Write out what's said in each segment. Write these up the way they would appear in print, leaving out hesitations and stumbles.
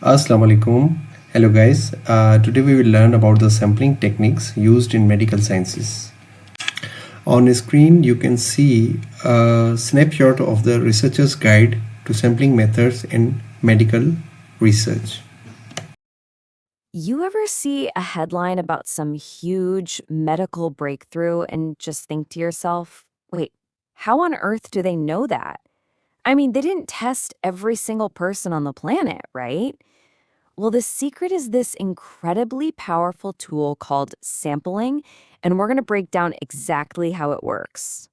Assalamu alaikum. Hello guys. Today we will learn about the sampling techniques used in medical sciences. On screen you can see a snapshot of the researcher's guide to sampling methods in medical research. You ever see a headline about some huge medical breakthrough and just think to yourself, wait, how on earth do they know that? I mean, they didn't test every single person on the planet, right? Well, the secret is this incredibly powerful tool called sampling, and we're going to break down exactly how it works.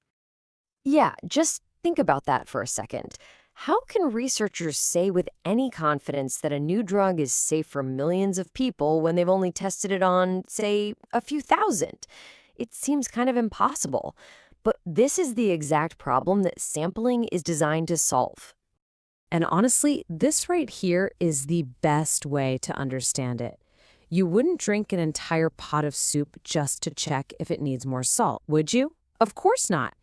Yeah, just think about that for a second. How can researchers say with any confidence that a new drug is safe for millions of people when they've only tested it on, say, a few thousand? It seems kind of impossible. But this is the exact problem that sampling is designed to solve. And honestly, this right here is the best way to understand it. You wouldn't drink an entire pot of soup just to check if it needs more salt, would you? Of course not.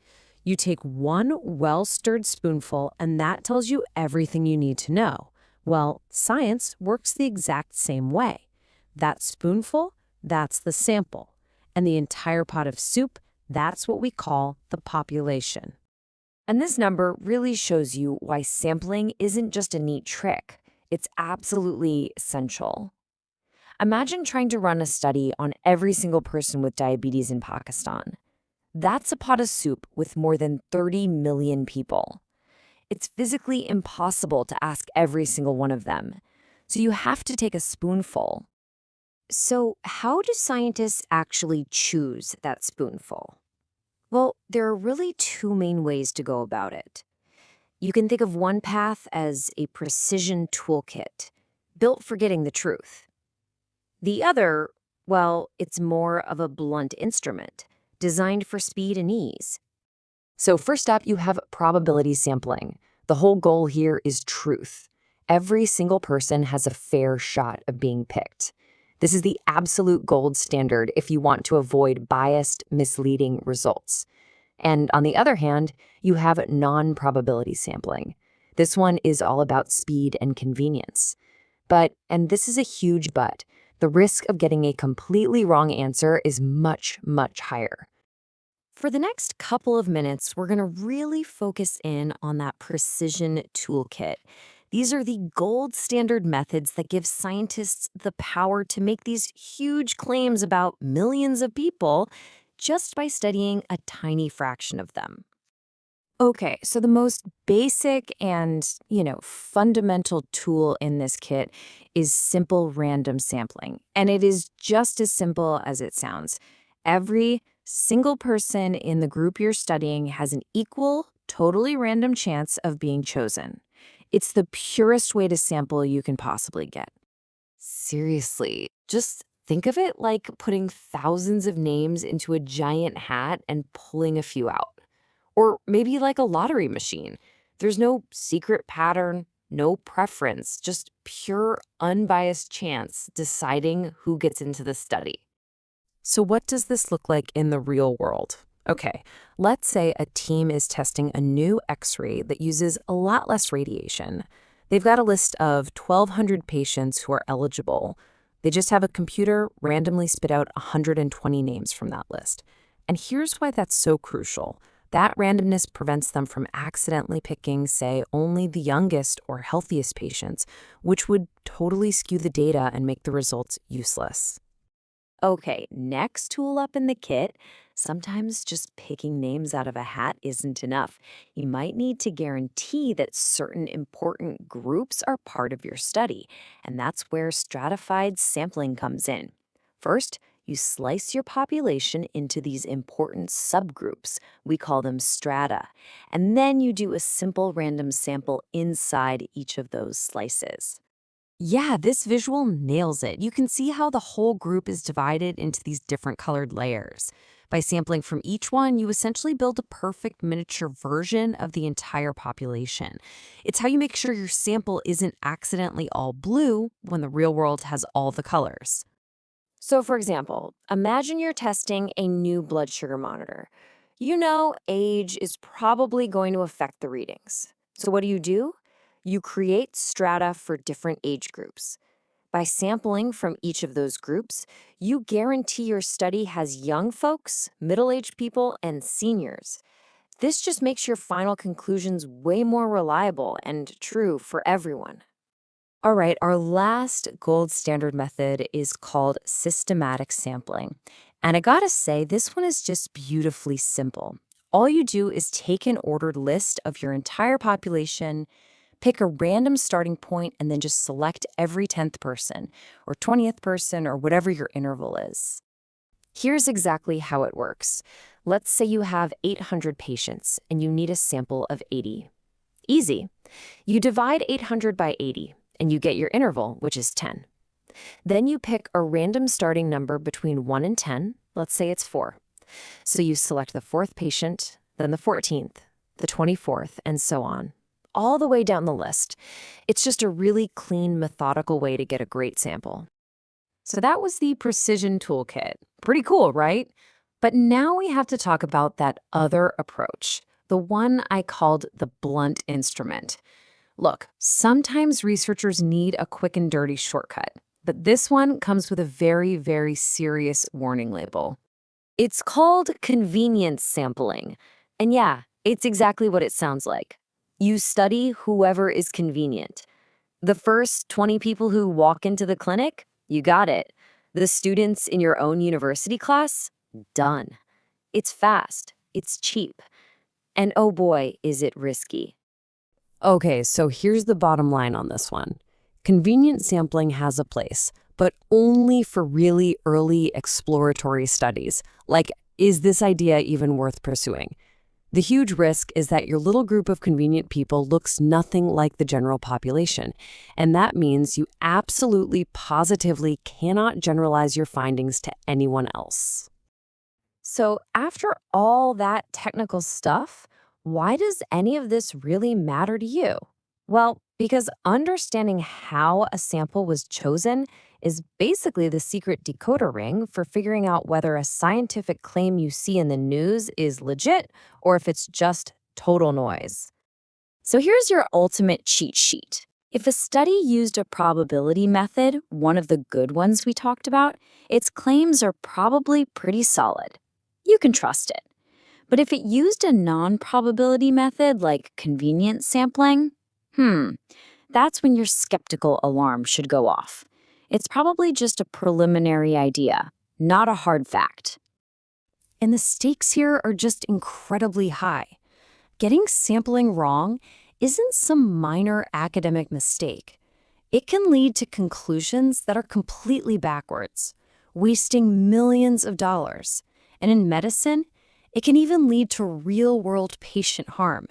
You take one well-stirred spoonful, and that tells you everything you need to know. Well, science works the exact same way. That spoonful, that's the sample. And the entire pot of soup, that's what we call the population. And this number really shows you why sampling isn't just a neat trick. It's absolutely essential. Imagine trying to run a study on every single person with diabetes in Pakistan. That's a pot of soup with more than 30 million people. It's physically impossible to ask every single one of them. So you have to take a spoonful. So how do scientists actually choose that spoonful? Well, there are really two main ways to go about it. You can think of one path as a precision toolkit, built for getting the truth. The other, well, it's more of a blunt instrument, designed for speed and ease. So first up, you have probability sampling. The whole goal here is truth. Every single person has a fair shot of being picked. This is the absolute gold standard if you want to avoid biased, misleading results. And on the other hand, you have non-probability sampling. This one is all about speed and convenience. But, and this is a huge but, the risk of getting a completely wrong answer is much, much higher. For the next couple of minutes, we're going to really focus in on that precision toolkit. These are the gold standard methods that give scientists the power to make these huge claims about millions of people just by studying a tiny fraction of them. Okay, so the most basic and, fundamental tool in this kit is simple random sampling. And it is just as simple as it sounds. Every single person in the group you're studying has an equal, totally random chance of being chosen. It's the purest way to sample you can possibly get. Seriously, just think of it like putting thousands of names into a giant hat and pulling a few out. Or maybe like a lottery machine. There's no secret pattern, no preference, just pure unbiased chance deciding who gets into the study. So what does this look like in the real world? Okay, let's say a team is testing a new X-ray that uses a lot less radiation. They've got a list of 1,200 patients who are eligible. They just have a computer randomly spit out 120 names from that list. And here's why that's so crucial. That randomness prevents them from accidentally picking, say, only the youngest or healthiest patients, which would totally skew the data and make the results useless. Okay, next tool up in the kit, sometimes just picking names out of a hat isn't enough. You might need to guarantee that certain important groups are part of your study, and that's where stratified sampling comes in. First, you slice your population into these important subgroups. We call them strata. And then you do a simple random sample inside each of those slices. Yeah, this visual nails it. You can see how the whole group is divided into these different colored layers. By sampling from each one, you essentially build a perfect miniature version of the entire population. It's how you make sure your sample isn't accidentally all blue when the real world has all the colors. So, for example, imagine you're testing a new blood sugar monitor. You know age is probably going to affect the readings. So what do? You create strata for different age groups. By sampling from each of those groups, you guarantee your study has young folks, middle-aged people, and seniors. This just makes your final conclusions way more reliable and true for everyone. All right, our last gold standard method is called systematic sampling. And I gotta say, this one is just beautifully simple. All you do is take an ordered list of your entire population, pick a random starting point, and then just select every 10th person, or 20th person, or whatever your interval is. Here's exactly how it works. Let's say you have 800 patients, and you need a sample of 80. Easy. You divide 800 by 80, and you get your interval, which is 10. Then you pick a random starting number between 1 and 10. Let's say it's 4. So you select the 4th patient, then the 14th, the 24th, and so on, all the way down the list. It's just a really clean, methodical way to get a great sample. So that was the precision toolkit. Pretty cool, right? But now we have to talk about that other approach, the one I called the blunt instrument. Look, sometimes researchers need a quick and dirty shortcut, but this one comes with a very, very serious warning label. It's called convenience sampling. And yeah, it's exactly what it sounds like. You study whoever is convenient. The first 20 people who walk into the clinic, you got it. The students in your own university class, done. It's fast, it's cheap, and oh boy, is it risky. Okay, so here's the bottom line on this one. Convenient sampling has a place, but only for really early exploratory studies. Like, is this idea even worth pursuing? The huge risk is that your little group of convenient people looks nothing like the general population, and that means you absolutely, positively cannot generalize your findings to anyone else. So after all that technical stuff, why does any of this really matter to you? Well, because understanding how a sample was chosen is basically the secret decoder ring for figuring out whether a scientific claim you see in the news is legit or if it's just total noise. So here's your ultimate cheat sheet. If a study used a probability method, one of the good ones we talked about, its claims are probably pretty solid. You can trust it. But if it used a non-probability method like convenience sampling, that's when your skeptical alarm should go off. It's probably just a preliminary idea, not a hard fact. And the stakes here are just incredibly high. Getting sampling wrong isn't some minor academic mistake. It can lead to conclusions that are completely backwards, wasting millions of dollars. And in medicine, it can even lead to real-world patient harm.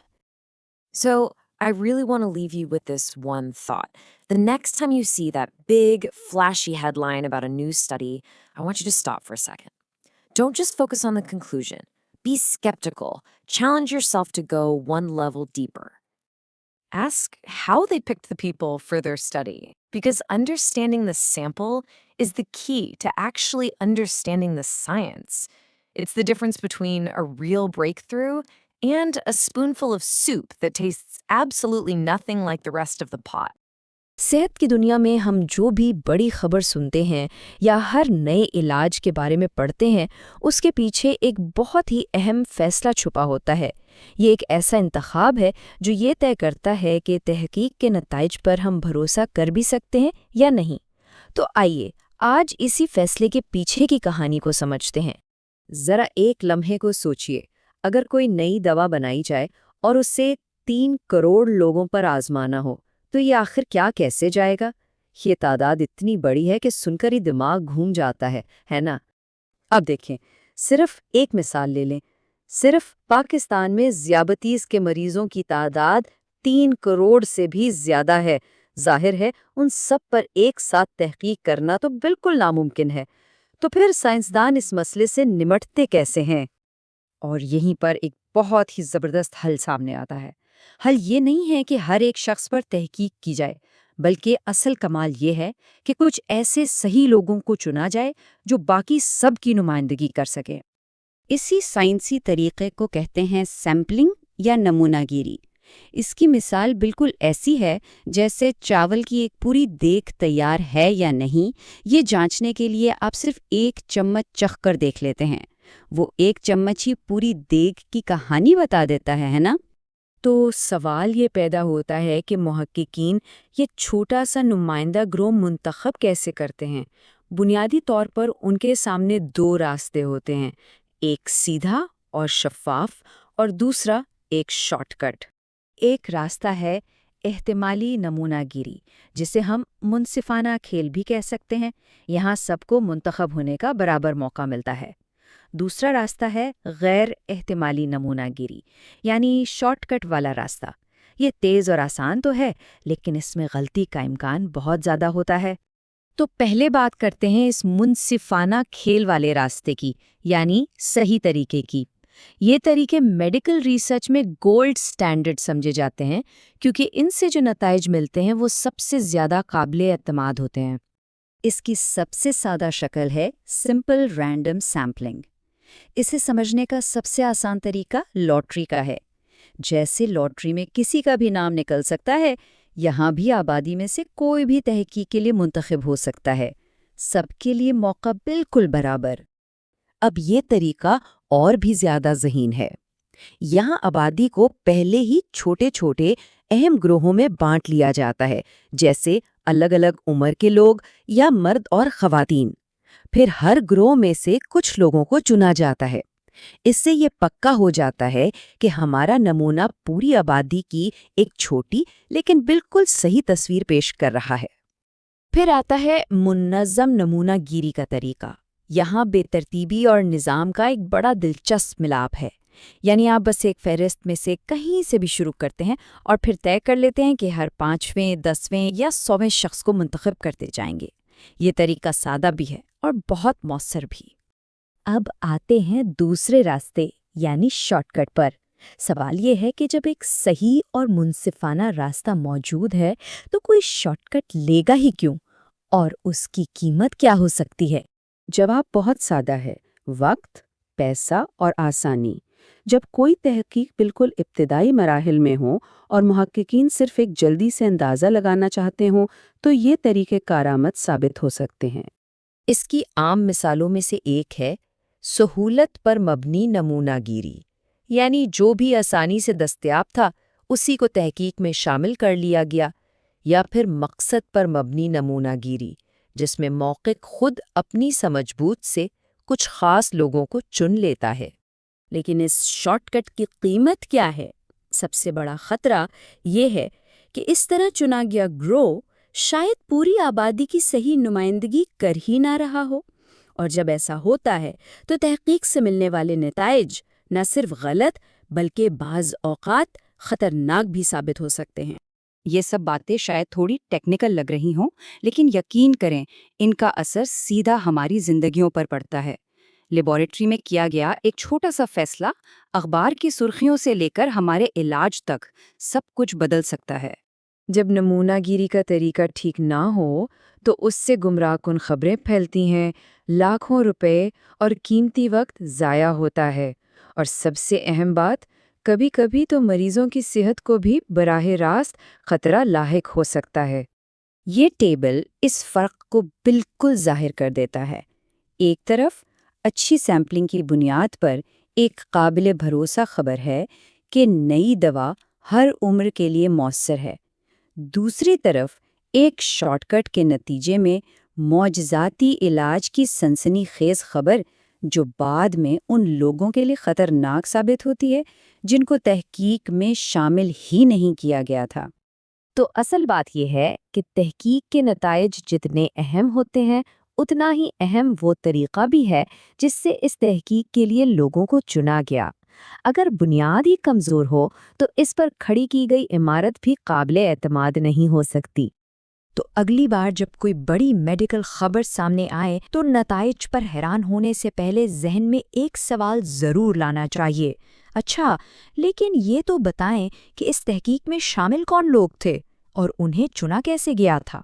So I really want to leave you with this one thought. The next time you see that big, flashy headline about a new study, I want you to stop for a second. Don't just focus on the conclusion. Be skeptical. Challenge yourself to go one level deeper. Ask how they picked the people for their study, because understanding the sample is the key to actually understanding the science. It's the difference between a real breakthrough and a spoonful of soup that tastes absolutely nothing like the rest of the pot. सेहत की दुनिया में हम जो भी बड़ी खबर सुनते हैं या हर नए इलाज के बारे में पढ़ते हैं, उसके पीछे एक बहुत ही अहम फैसला छुपा होता है। ये एक ऐसा इंतखाब है जो ये तय करता है कि तहकीक के नताइज पर हम भरोसा कर भी सकते हैं या नहीं। तो आइए, आज इसी फैसले के पीछे की कहानी को समझते हैं। ज़रा एक लम्हे को सोचिए, अगर कोई नई दवा बनाई जाए और उससे 3 करोड़ लोगों पर आजमाना हो, तो ये आखिर क्या कैसे जाएगा? ये तादाद इतनी बड़ी है कि सुनकर ही दिमाग घूम जाता है ना? अब देखें, सिर्फ एक मिसाल ले लें। सिर्फ पाकिस्तान में ज़ियाबतीस के मरीजों की तादाद 3 करोड़ से भी ज़्यादा है। जाहिर है, उन सब पर एक साथ तहकीक करना तो बिल्कुल नामुमकिन है। तो फिर साइंसदान इस मसले से निपटते कैसे हैं? और यहीं पर एक बहुत ही ज़बरदस्त हल सामने आता है। हल ये नहीं है कि हर एक शख्स पर तहकीक की जाए, बल्कि असल कमाल ये है कि कुछ ऐसे सही लोगों को चुना जाए जो बाकी सब की नुमाइंदगी कर सकें। इसी साइंसी तरीक़े को कहते हैं सैम्पलिंग या नमूनागिरी। اس کی مثال بالکل ایسی ہے جیسے چاول کی ایک پوری دیگ تیار ہے یا نہیں، یہ جانچنے کے لیے آپ صرف 1 چمچ چکھ کر دیکھ لیتے ہیں۔ وہ 1 چمچ ہی پوری دیگ کی کہانی بتا دیتا ہے نا؟ تو سوال یہ پیدا ہوتا ہے کہ محققین یہ چھوٹا سا نمائندہ گروہ منتخب کیسے کرتے ہیں؟ بنیادی طور پر ان کے سامنے 2 راستے ہوتے ہیں، ایک سیدھا اور شفاف اور دوسرا ایک شارٹ کٹ۔ ایک راستہ ہے احتمالی نمونہ گیری، جسے ہم منصفانہ کھیل بھی کہہ سکتے ہیں۔ یہاں سب کو منتخب ہونے کا برابر موقع ملتا ہے۔ دوسرا راستہ ہے غیر احتمالی نمونہ گیری، یعنی شارٹ کٹ والا راستہ۔ یہ تیز اور آسان تو ہے، لیکن اس میں غلطی کا امکان بہت زیادہ ہوتا ہے۔ تو پہلے بات کرتے ہیں اس منصفانہ کھیل والے راستے کی، یعنی صحیح طریقے کی۔ یہ طریقے میڈیکل ریسرچ میں گولڈ سٹینڈرڈ سمجھے جاتے ہیں، کیونکہ ان سے جو نتائج ملتے ہیں وہ سب سے زیادہ قابل اعتماد ہوتے ہیں۔ اس کی سب سے سادہ شکل ہے سمپل رینڈم سیمپلنگ۔ اسے سمجھنے کا سب سے آسان طریقہ لاٹری کا ہے۔ جیسے لاٹری میں کسی کا بھی نام نکل سکتا ہے، یہاں بھی آبادی میں سے کوئی بھی تحقیق کے لیے منتخب ہو سکتا ہے، سب کے لیے موقع بالکل برابر۔ اب یہ طریقہ اور بھی زیادہ ذہین ہے۔ یہاں آبادی کو پہلے ہی چھوٹے چھوٹے اہم گروہوں میں بانٹ لیا جاتا ہے، جیسے الگ الگ عمر کے لوگ یا مرد اور خواتین۔ پھر ہر گروہ میں سے کچھ لوگوں کو چنا جاتا ہے۔ اس سے یہ پکا ہو جاتا ہے کہ ہمارا نمونہ پوری آبادی کی ایک چھوٹی لیکن بالکل صحیح تصویر پیش کر رہا ہے۔ پھر آتا ہے منظم نمونہ گیری کا طریقہ۔ یہاں بے ترتیبی اور نظام کا ایک بڑا دلچسپ ملاپ ہے۔ یعنی آپ بس ایک فہرست میں سے کہیں سے بھی شروع کرتے ہیں اور پھر طے کر لیتے ہیں کہ ہر 5ویں، 10ویں یا 100ویں شخص کو منتخب کرتے جائیں گے۔ یہ طریقہ سادہ بھی ہے اور بہت مؤثر بھی۔ اب آتے ہیں دوسرے راستے یعنی شارٹ کٹ پر۔ سوال یہ ہے کہ جب ایک صحیح اور منصفانہ راستہ موجود ہے تو کوئی شارٹ کٹ لے گا ہی کیوں؟ اور اس کی قیمت کیا ہو سکتی ہے؟ جواب بہت سادہ ہے، وقت، پیسہ اور آسانی۔ جب کوئی تحقیق بالکل ابتدائی مراحل میں ہو اور محققین صرف ایک جلدی سے اندازہ لگانا چاہتے ہوں تو یہ طریقے کارآمد ثابت ہو سکتے ہیں۔ اس کی عام مثالوں میں سے ایک ہے سہولت پر مبنی نمونہ گیری، یعنی جو بھی آسانی سے دستیاب تھا اسی کو تحقیق میں شامل کر لیا گیا، یا پھر مقصد پر مبنی نمونہ گیری، جس میں موقع خود اپنی سمجھ بوجھ سے کچھ خاص لوگوں کو چن لیتا ہے۔ لیکن اس شارٹ کٹ کی قیمت کیا ہے؟ سب سے بڑا خطرہ یہ ہے کہ اس طرح چنا گیا گروہ شاید پوری آبادی کی صحیح نمائندگی کر ہی نہ رہا ہو، اور جب ایسا ہوتا ہے تو تحقیق سے ملنے والے نتائج نہ صرف غلط بلکہ بعض اوقات خطرناک بھی ثابت ہو سکتے ہیں۔ یہ سب باتیں شاید تھوڑی ٹیکنیکل لگ رہی ہوں، لیکن یقین کریں ان کا اثر سیدھا ہماری زندگیوں پر پڑتا ہے۔ لیبارٹری میں کیا گیا ایک چھوٹا سا فیصلہ اخبار کی سرخیوں سے لے کر ہمارے علاج تک سب کچھ بدل سکتا ہے۔ جب نمونہ گیری کا طریقہ ٹھیک نہ ہو تو اس سے گمراہ کن خبریں پھیلتی ہیں، لاکھوں روپے اور قیمتی وقت ضائع ہوتا ہے، اور سب سے اہم بات، کبھی کبھی تو مریضوں کی صحت کو بھی براہ راست خطرہ لاحق ہو سکتا ہے۔ یہ ٹیبل اس فرق کو بالکل ظاہر کر دیتا ہے۔ ایک طرف اچھی سیمپلنگ کی بنیاد پر ایک قابل بھروسہ خبر ہے کہ نئی دوا ہر عمر کے لیے مؤثر ہے، دوسری طرف ایک شارٹ کٹ کے نتیجے میں معجزاتی علاج کی سنسنی خیز خبر جو بعد میں ان لوگوں کے لیے خطرناک ثابت ہوتی ہے جن کو تحقیق میں شامل ہی نہیں کیا گیا تھا۔ تو اصل بات یہ ہے کہ تحقیق کے نتائج جتنے اہم ہوتے ہیں اتنا ہی اہم وہ طریقہ بھی ہے جس سے اس تحقیق کے لیے لوگوں کو چنا گیا۔ اگر بنیاد ہی کمزور ہو تو اس پر کھڑی کی گئی عمارت بھی قابل اعتماد نہیں ہو سکتی۔ تو اگلی بار جب کوئی بڑی میڈیکل خبر سامنے آئے تو نتائج پر حیران ہونے سے پہلے ذہن میں ایک سوال ضرور لانا چاہیے، اچھا لیکن یہ تو بتائیں کہ اس تحقیق میں شامل کون لوگ تھے اور انہیں چنا کیسے گیا تھا؟